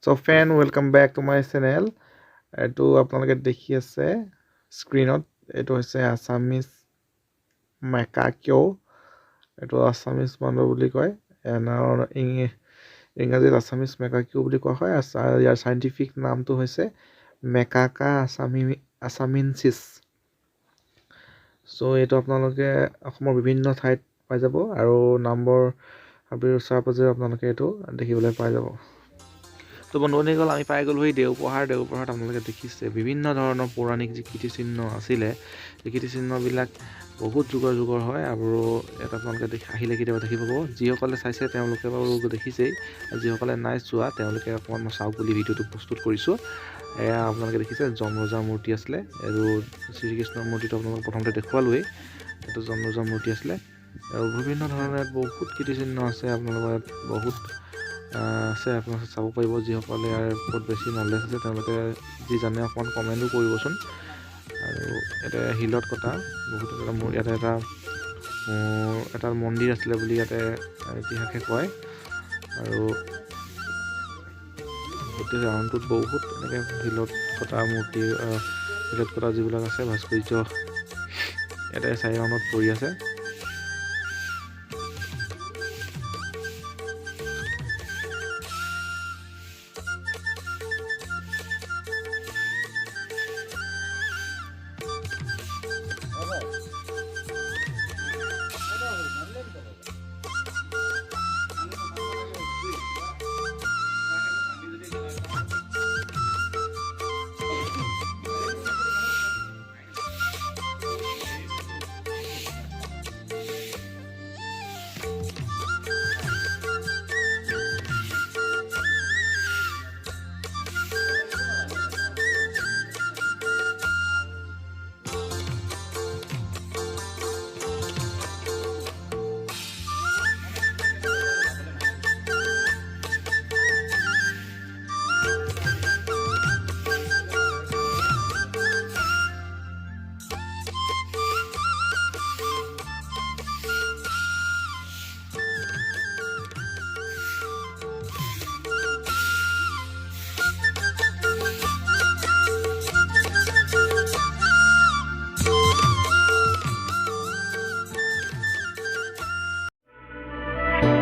So friend, welcome back to my channel. এইটো আপোনালোকে দেখি আছে স্ক্ৰীনত এইটো হৈছে আছামিজ মেকাকিও এইটো আছামিজ বান্দৰ বুলি কয় ইংৰাজীত আছামিজ মেকাকিও বুলি কোৱা হয় ইয়াৰ সাইন্টিফিক নামটো হৈছে মেকাকা আছামিনচিছ সো এইটো আপোনালোকে অসমৰ বিভিন্ন ঠাইত পাই যাব আৰু নম্বৰ হাবিৰ ওচৰে-পাজৰে আপোনালোকে এইটো দেখিবলৈ পাই যাব তো বন্ধুসকল আমি পাই গ'লো এই দেওপহাৰত আপোনালোকে দেখিছে বিভিন্ন ধৰণৰ পৌৰাণিক যি কীৰ্তিচিহ্ন আছিলে এই কীৰ্তিচিহ্নবিলাক বহুত যুগৰ হয় আৰু এটা আপোনালোকে আহিলে কেতিয়াবা দেখি পাব যিসকলে চাইছে তেওঁলোকে বাৰু দেখিছেই যিসকলে নাই চোৱা তেওঁলোকে অকণমান মই চাওক বুলি ভিডিঅ'টো প্ৰস্তুত কৰিছোঁ এয়া আপোনালোকে দেখিছে যমৰজাৰ মূৰ্তি আছিলে আৰু শ্ৰীকৃষ্ণৰ মূৰ্তিটো আপোনালোকক প্ৰথমতে দেখুৱালোৱেই এইটো যমৰজাৰ মূৰ্তি আছিলে আৰু বিভিন্ন ধৰণৰ বহুত কীৰ্তিচিহ্ন আছে আপোনালোকৰ বহুত আছে আপোনালোকে চাব পাৰিব যিসকলে ইয়াৰ বহুত বেছি নলেজ আছে তেওঁলোকে যি জানে অকণমান কমেণ্টো কৰিবচোন আৰু এটা হিলত কটা বহুত ইয়াতে এটা মন্দিৰ আছিলে বুলি ইয়াতে ইতিহাসে কয় আৰু গোটেই ৰাউণ্ডটোত বহুত এনেকৈ হিলত কটা মূৰ্তি হিলত কটা যিবিলাক আছে ভাস্কৰ্য ইয়াতে 4 ৰাউণ্ডত পৰি আছে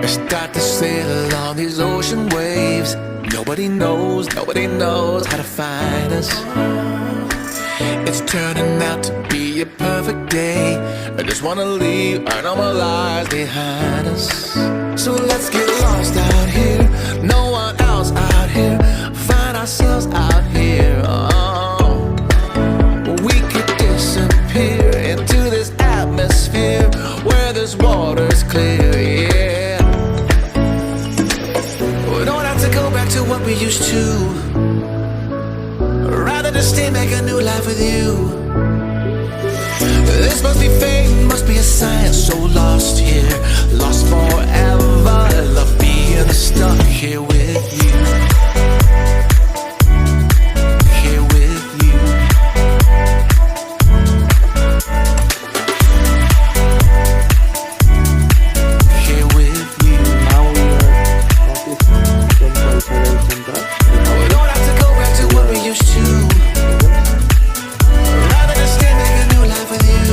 I start to sail along these ocean waves. Nobody knows how to find us. It's turning out to be a perfect day. I just wanna leave our normal lives behind us. So let's get lost out here. No one else out here. Find ourselves out here. Oh, we could disappear into this atmosphere where this water's clear. Yeah. Go back to what we used to. Rather just stay, make a new life with you. This must be fate, must be a sign. So lost here, lost forever. Love being stuck here with you. Here with you. Here with you. We don't have to go back to what we used to. Rather than stay, make a new life with you.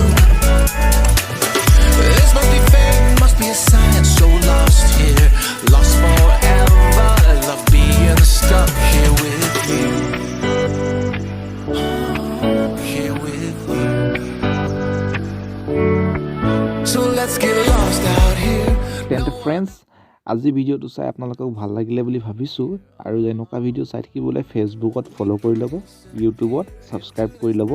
This must be fate, must be a sign. So lost here, lost forever. Love being stuck here with you. Here with you. So let's get lost out here. Friends, আজি ভিডিঅ'টো চাই আপোনালোকক ভাল লাগিলে বুলি ভাবিছোঁ আৰু এনেকুৱা ভিডিঅ' চাই থাকিবলৈ ফেচবুকত ফ'ল' কৰি ল'ব ইউটিউবত ছাবস্ক্ৰাইব কৰি ল'ব